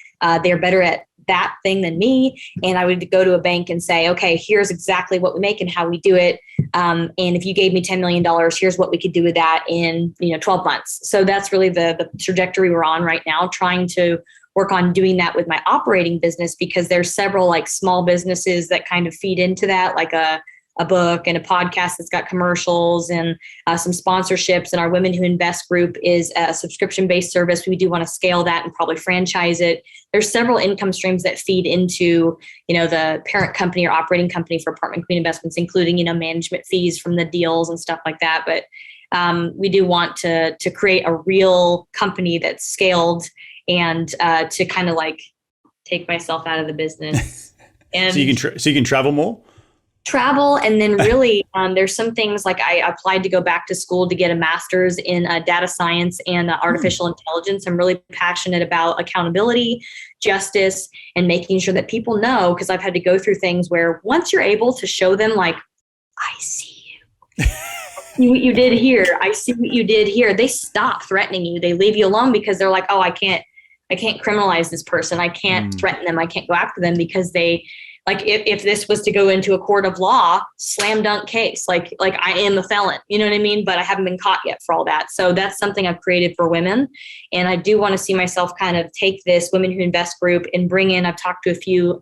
They're better at that thing than me. And I would go to a bank and say, okay, here's exactly what we make and how we do it. And if you gave me $10 million, here's what we could do with that in 12 months. So that's really the trajectory we're on right now, trying to work on doing that with my operating business because there's several like small businesses that kind of feed into that, like a book and a podcast that's got commercials and some sponsorships. And our Women Who Invest group is a subscription-based service. We do want to scale that and probably franchise it. There's several income streams that feed into, the parent company or operating company for Apartment Queen Investments, including, management fees from the deals and stuff like that. But we do want to create a real company that's scaled and to kind of like take myself out of the business. And so you can travel more? Travel. And then really, there's some things like I applied to go back to school to get a master's in data science and artificial intelligence. I'm really passionate about accountability, justice, and making sure that people know, because I've had to go through things where once you're able to show them like, I see you. See what you did here. I see what you did here. They stop threatening you. They leave you alone because they're like, oh, I can't criminalize this person. I can't threaten them. I can't go after them because they, like if this was to go into a court of law, slam dunk case, like I am a felon, you know what I mean? But I haven't been caught yet for all that. So that's something I've created for women. And I do want to see myself kind of take this Women Who Invest group and bring in, I've talked to a few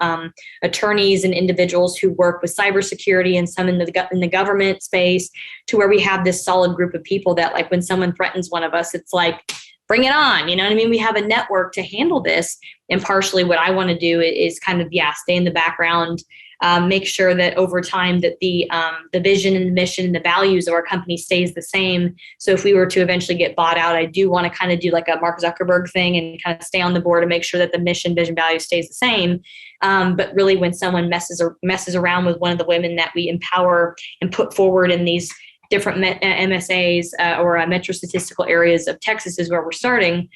attorneys and individuals who work with cybersecurity and some in the government space to where we have this solid group of people that like when someone threatens one of us, it's like, bring it on. You know what I mean? We have a network to handle this. And partially what I want to do is kind of, stay in the background, make sure that over time that the vision and the mission and the values of our company stays the same. So if we were to eventually get bought out, I do want to kind of do like a Mark Zuckerberg thing and kind of stay on the board and make sure that the mission, vision, value stays the same. But really when someone messes around with one of the women that we empower and put forward in these different MSAs or metro statistical areas of Texas is where we're starting.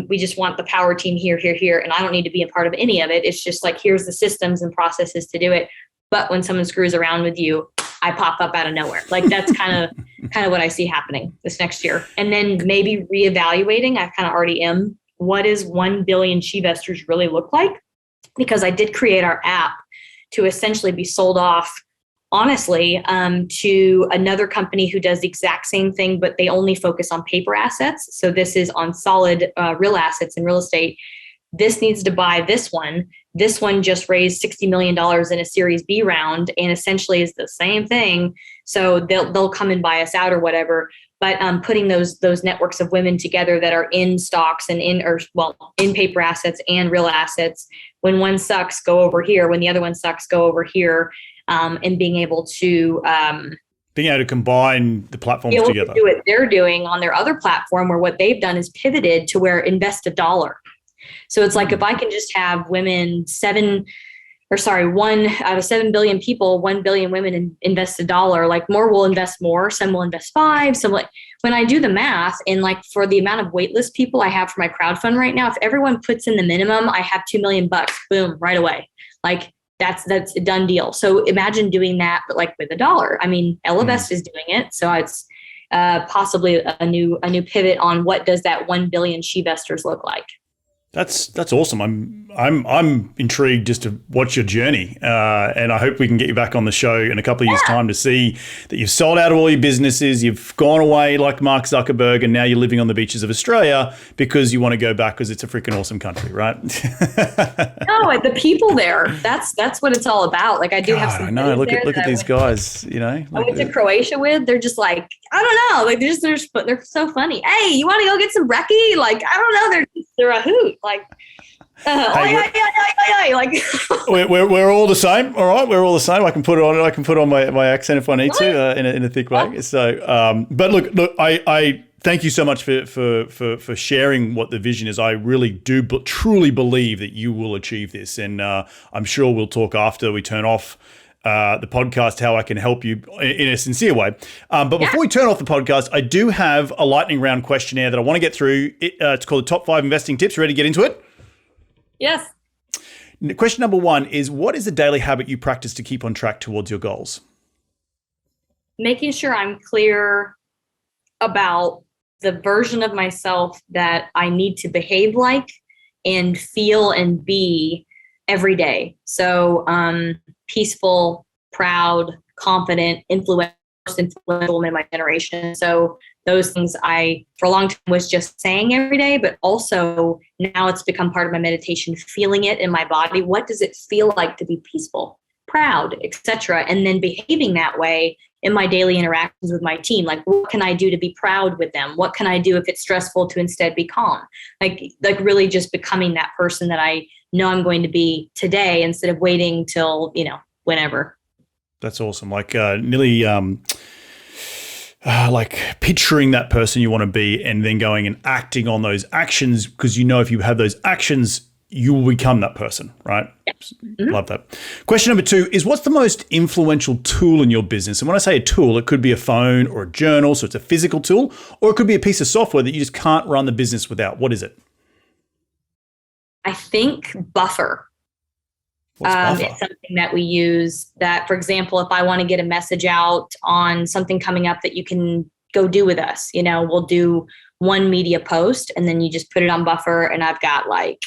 We just want the power team here, here, here. And I don't need to be a part of any of it. It's just like, here's the systems and processes to do it. But when someone screws around with you, I pop up out of nowhere. Like that's kind of what I see happening this next year. And then maybe reevaluating, I kind of already am, what is 1 billion She-Vesters really look like? Because I did create our app to essentially be sold off, honestly, to another company who does the exact same thing, but they only focus on paper assets. So this is on solid real assets and real estate. This needs to buy this one. This one just raised $60 million in a Series B round and essentially is the same thing. So they'll come and buy us out or whatever. But putting those networks of women together that are in stocks and in paper assets and real assets. When one sucks, go over here. When the other one sucks, go over here. And being able to combine the platforms together. Do what they're doing on their other platform, where what they've done is pivoted to where invest $1. So it's like, if I can just have women, 1 out of 7 billion people, 1 billion women invest $1, like more will invest more. Some will invest 5. Some when I do the math, and like for the amount of waitlist people I have for my crowdfund right now, if everyone puts in the minimum, I have $2 million, boom, right away. Like that's a done deal. So imagine doing that, but like with $1. I mean, Ellevest is doing it. So it's possibly a new pivot on what does that 1 billion She-Vesters look like. That's awesome. I'm intrigued just to watch your journey, and I hope we can get you back on the show in a couple of years' time to see that you've sold out of all your businesses, you've gone away like Mark Zuckerberg, and now you're living on the beaches of Australia because you want to go back because it's a freaking awesome country, right? No, the people there. That's what it's all about. Like I do have some. I know. Look at these guys. You know, I went to Croatia with. They're just like, I don't know. Like they're so funny. Hey, you want to go get some brekkie? Like I don't know. They're a hoot. Like, like we're all the same. All right, we're all the same. I can put on my accent if I need to in a thick way. So, but look, I thank you so much for sharing what the vision is. I really do truly believe that you will achieve this, and I'm sure we'll talk after we turn off the podcast how I can help you in a sincere way. But before we turn off the podcast, I do have a lightning round questionnaire that I want to get through. It's called the Top 5 Investing Tips. Ready to get into it? Yes. Question number 1 is, what is a daily habit you practice to keep on track towards your goals? Making sure I'm clear about the version of myself that I need to behave like and feel and be every day. So peaceful, proud, confident, influential in my generation. So those things I, for a long time, was just saying every day, but also now it's become part of my meditation, feeling it in my body. What does it feel like to be peaceful, proud, etc.? And then behaving that way in my daily interactions with my team. Like, what can I do to be proud with them? What can I do if it's stressful to instead be calm? Like really just becoming that person that I know I'm going to be today instead of waiting till, whenever. That's awesome. Like nearly like picturing that person you want to be and then going and acting on those actions, because if you have those actions, you will become that person, right? Yeah. Mm-hmm. Love that. Question number 2 is, what's the most influential tool in your business? And when I say a tool, it could be a phone or a journal, so it's a physical tool, or it could be a piece of software that you just can't run the business without. What is it? I think Buffer. Buffer? It's something that we use that, for example, if I want to get a message out on something coming up that you can go do with us, we'll do one media post and then you just put it on Buffer, and I've got like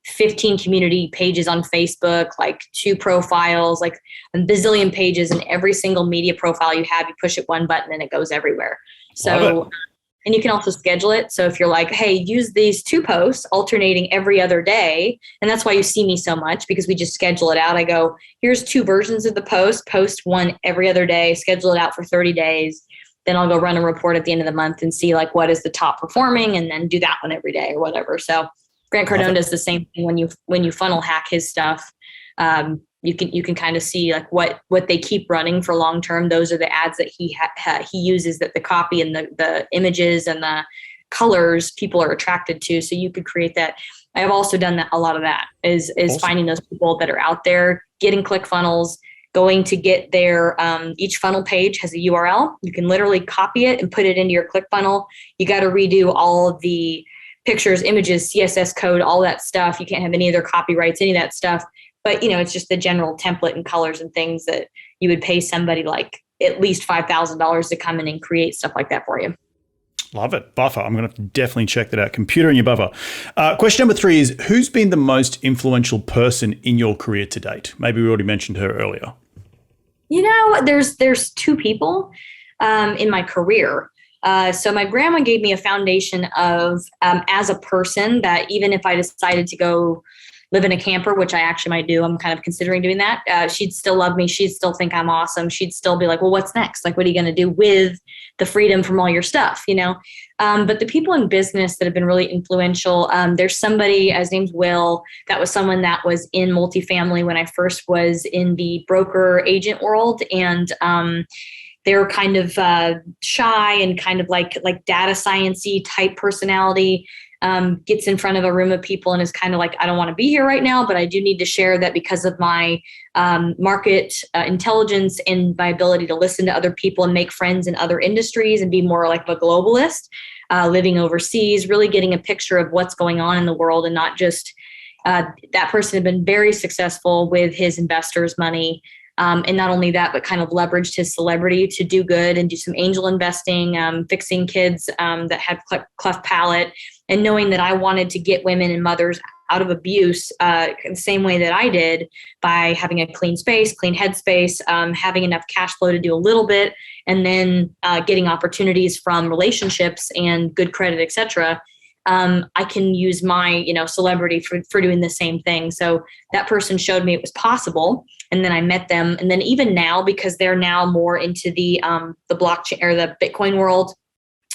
15 community pages on Facebook, like 2 profiles, like a bazillion pages, and every single media profile you have, you push it one button and it goes everywhere. So, and you can also schedule it. So if you're like, hey, use these 2 posts alternating every other day. And that's why you see me so much, because we just schedule it out. I go, here's 2 versions of the post one every other day, schedule it out for 30 days. Then I'll go run a report at the end of the month and see like what is the top performing, and then do that one every day or whatever. So Grant Cardone does the same thing when you funnel hack his stuff. You can kind of see like what they keep running for long term. Those are the ads that he uses, that the copy and the images and the colors people are attracted to. So you could create that. I have also done that. A lot of that is awesome. Finding those people that are out there, getting ClickFunnels, going to get their each funnel page has a URL. You can literally copy it and put it into your ClickFunnel. You got to redo all of the pictures, images, CSS code, all that stuff. You can't have any of their copyrights, any of that stuff. But, it's just the general template and colors and things that you would pay somebody like at least $5,000 to come in and create stuff like that for you. Love it. Buffer. I'm going to definitely check that out. Computer in your buffer. Question number 3 is, who's been the most influential person in your career to date? Maybe we already mentioned her earlier. There's 2 people in my career. So my grandma gave me a foundation of, as a person, that even if I decided to go live in a camper, which I actually might do, I'm kind of considering doing that, she'd still love me. She'd still think I'm awesome. She'd still be like, well, what's next? Like, what are you going to do with the freedom from all your stuff, But the people in business that have been really influential, there's somebody, his name's Will, that was someone that was in multifamily when I first was in the broker agent world. And they're kind of shy and kind of like data science-y type personality. Gets in front of a room of people and is kind of like, I don't want to be here right now, but I do need to share that because of my market intelligence and my ability to listen to other people and make friends in other industries and be more like a globalist, living overseas, really getting a picture of what's going on in the world, and not just that person had been very successful with his investors' money. And not only that, but kind of leveraged his celebrity to do good and do some angel investing, fixing kids that had cleft palate, and knowing that I wanted to get women and mothers out of abuse the same way that I did, by having a clean space, clean headspace, having enough cash flow to do a little bit, and then getting opportunities from relationships and good credit, et cetera. I can use my, celebrity for doing the same thing. So that person showed me it was possible. And then I met them. And then even now, because they're now more into the blockchain or the Bitcoin world,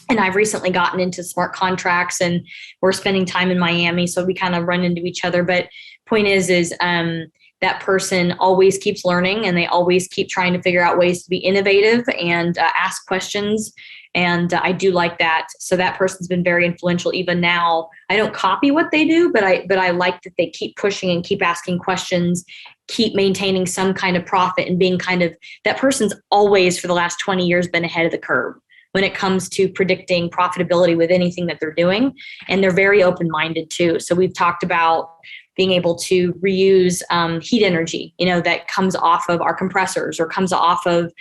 and I've recently gotten into smart contracts, and we're spending time in Miami. So we kind of run into each other. But point is that person always keeps learning, and they always keep trying to figure out ways to be innovative and ask questions. And I do like that. So that person's been very influential. Even now, I don't copy what they do, but I like that they keep pushing and keep asking questions, keep maintaining some kind of profit, and being kind of, that person's always for the last 20 years been ahead of the curve when it comes to predicting profitability with anything that they're doing. And they're very open-minded too. So we've talked about being able to reuse heat energy, that comes off of our compressors, or comes off of,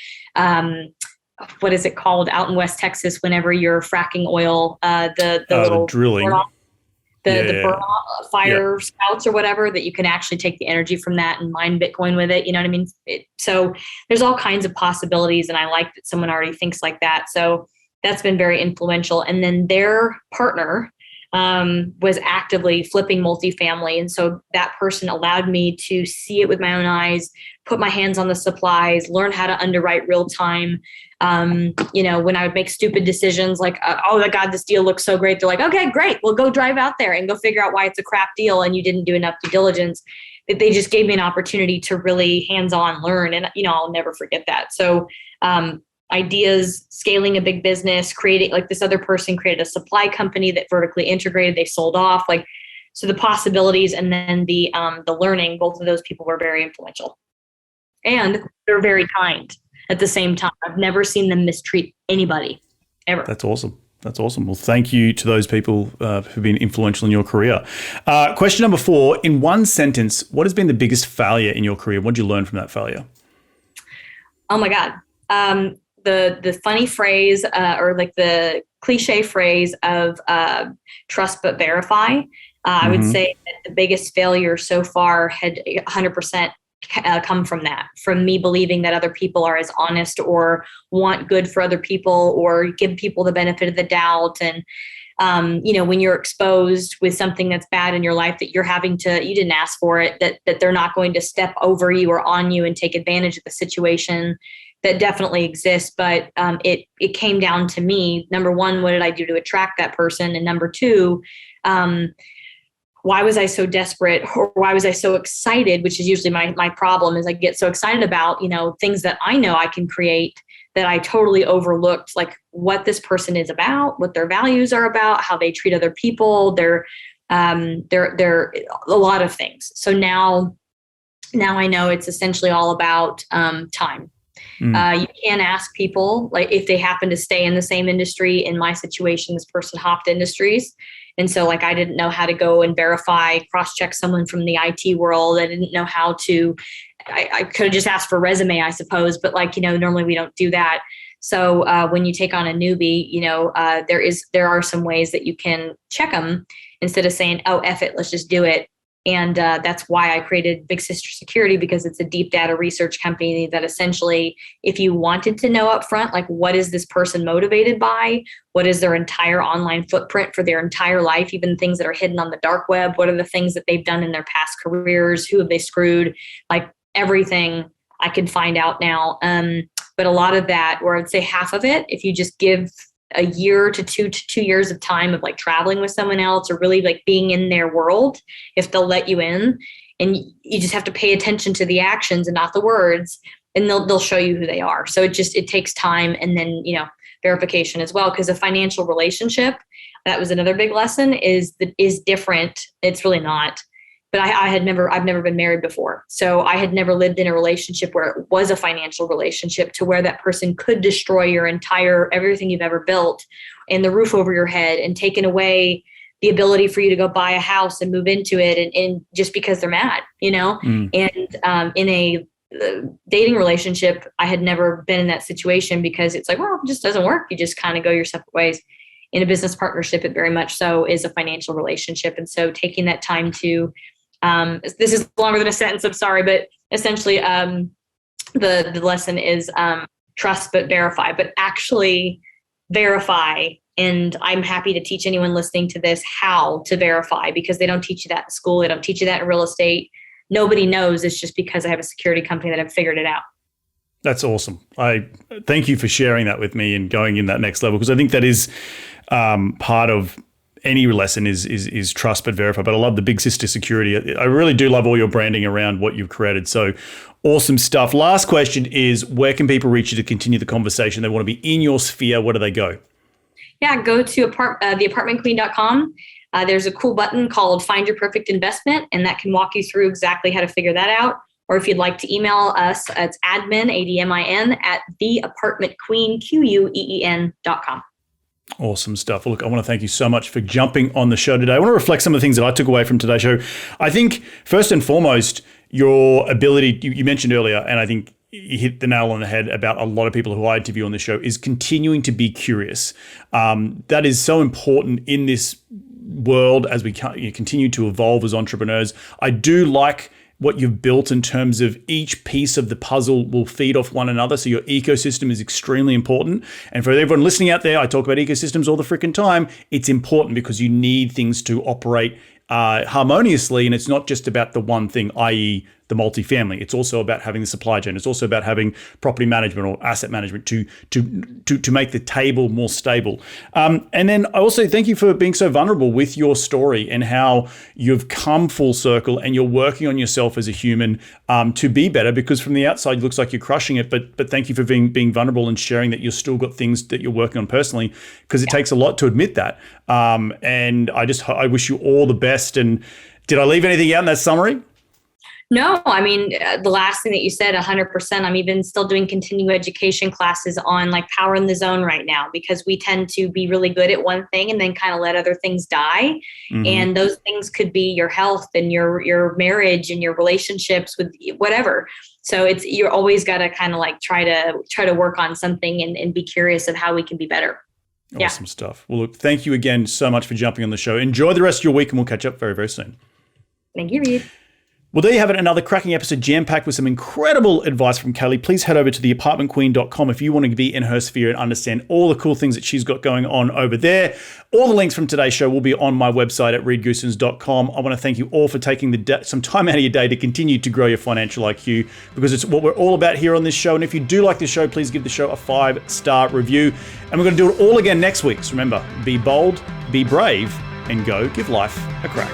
what is it called out in West Texas whenever you're fracking oil, the little drilling, the burn off fire spouts or whatever, that you can actually take the energy from that and mine Bitcoin with it. You know what I mean? So there's all kinds of possibilities, and I like that someone already thinks like that. So that's been very influential. And then their partner was actively flipping multifamily. And so that person allowed me to see it with my own eyes, put my hands on the supplies, learn how to underwrite real time. When I would make stupid decisions like, oh my God, this deal looks so great. They're like, okay, great. We'll go drive out there and go figure out why it's a crap deal and you didn't do enough due diligence. That they just gave me an opportunity to really hands-on learn. And, I'll never forget that. So, ideas, scaling a big business, creating, like this other person created a supply company that vertically integrated, they sold off, so the possibilities and then the learning, both of those people were very influential. And they're very kind at the same time. I've never seen them mistreat anybody, ever. That's awesome. That's awesome. Well, thank you to those people who've been influential in your career. Question number 4, in one sentence, what has been the biggest failure in your career? What did you learn from that failure? Oh my God. The funny phrase or like the cliche phrase of trust but verify. I would say that the biggest failure so far had 100% come from that, from me believing that other people are as honest or want good for other people or give people the benefit of the doubt. And, when you're exposed with something that's bad in your life that you didn't ask for it, that they're not going to step over you or on you and take advantage of the situation. That definitely exists, but it came down to me. Number one, what did I do to attract that person? And number two, why was I so desperate, or why was I so excited? Which is usually my problem, is I get so excited about things that I know I can create that I totally overlooked, like what this person is about, what their values are about, how they treat other people. They're a lot of things. So now I know it's essentially all about time. You can't ask people, like if they happen to stay in the same industry. In my situation, this person hopped industries, And so like, I didn't know how to go and verify, cross-check someone from the IT world. I didn't know how to, I could have just asked for a resume, I suppose, but like, normally we don't do that. So when you take on a newbie, there are some ways that you can check them instead of saying, oh, F it, let's just do it. And that's why I created Big Sister Security, because it's a deep data research company that essentially, if you wanted to know up front, like, what is this person motivated by? What is their entire online footprint for their entire life? Even things that are hidden on the dark web. What are the things that they've done in their past careers? Who have they screwed? Like, everything I can find out now. But a lot of that, or I'd say half of it, if you just give a year to 2 years of time of like traveling with someone else, or really like being in their world, if they'll let you in, and you just have to pay attention to the actions and not the words, and they'll show you who they are. So it takes time, and then verification as well, because a financial relationship, that was another big lesson, is different. It's really not. But I've never been married before. So I had never lived in a relationship where it was a financial relationship, to where that person could destroy everything you've ever built, and the roof over your head, and taken away the ability for you to go buy a house and move into it, and just because they're mad, And in a dating relationship, I had never been in that situation, because it's like, well, it just doesn't work. You just kind of go your separate ways. In a business partnership, it very much so is a financial relationship. And so taking that time to this is longer than a sentence, I'm sorry, but essentially the lesson is trust but verify, but actually verify. And I'm happy to teach anyone listening to this how to verify, because they don't teach you that in school. They don't teach you that in real estate. Nobody knows. It's just because I have a security company that I've figured it out. That's awesome. I thank you for sharing that with me and going in that next level, because I think that is part of any lesson is trust but verify. But I love the Big Sister Security. I really do love all your branding around what you've created. So awesome stuff. Last question is, where can people reach you to continue the conversation? They want to be in your sphere. Where do they go? Yeah, go to theapartmentqueen.com. There's a cool button called Find Your Perfect Investment, and that can walk you through exactly how to figure that out. Or if you'd like to email us, it's admin, ADMIN, at theapartmentqueen.com. Awesome stuff. Well, look, I want to thank you so much for jumping on the show today. I want to reflect some of the things that I took away from today's show. I think first and foremost, your ability, you mentioned earlier, and I think you hit the nail on the head about a lot of people who I interview on this show, is continuing to be curious. That is so important in this world as we continue to evolve as entrepreneurs. I do like what you've built in terms of each piece of the puzzle will feed off one another. So your ecosystem is extremely important. And for everyone listening out there, I talk about ecosystems all the freaking time. It's important because you need things to operate harmoniously. And it's not just about the one thing, i.e. the multifamily. It's also about having the supply chain. It's also about having property management or asset management to make the table more stable. And then I also thank you for being so vulnerable with your story and how you've come full circle and you're working on yourself as a human to be better, because from the outside it looks like you're crushing it. But thank you for being vulnerable and sharing that you've still got things that you're working on personally, because it takes a lot to admit that. And I wish you all the best. And did I leave anything out in that summary? No, I mean, the last thing that you said, 100%. I'm even still doing continuing education classes on like power in the zone right now, because we tend to be really good at one thing and then kind of let other things die. Mm-hmm. And those things could be your health and your marriage and your relationships with whatever. So you're always got to kind of like try to work on something and be curious of how we can be better. Awesome stuff. Well, look, thank you again so much for jumping on the show. Enjoy the rest of your week, and we'll catch up very, very soon. Thank you, Reed. Well, there you have it, another cracking episode jam-packed with some incredible advice from Kaylee. Please head over to theapartmentqueen.com if you want to be in her sphere and understand all the cool things that she's got going on over there. All the links from today's show will be on my website at reedgoosens.com. I want to thank you all for taking some time out of your day to continue to grow your financial IQ, because it's what we're all about here on this show. And if you do like the show, please give the show a 5-star review. And we're going to do it all again next week. So remember, be bold, be brave, and go give life a crack.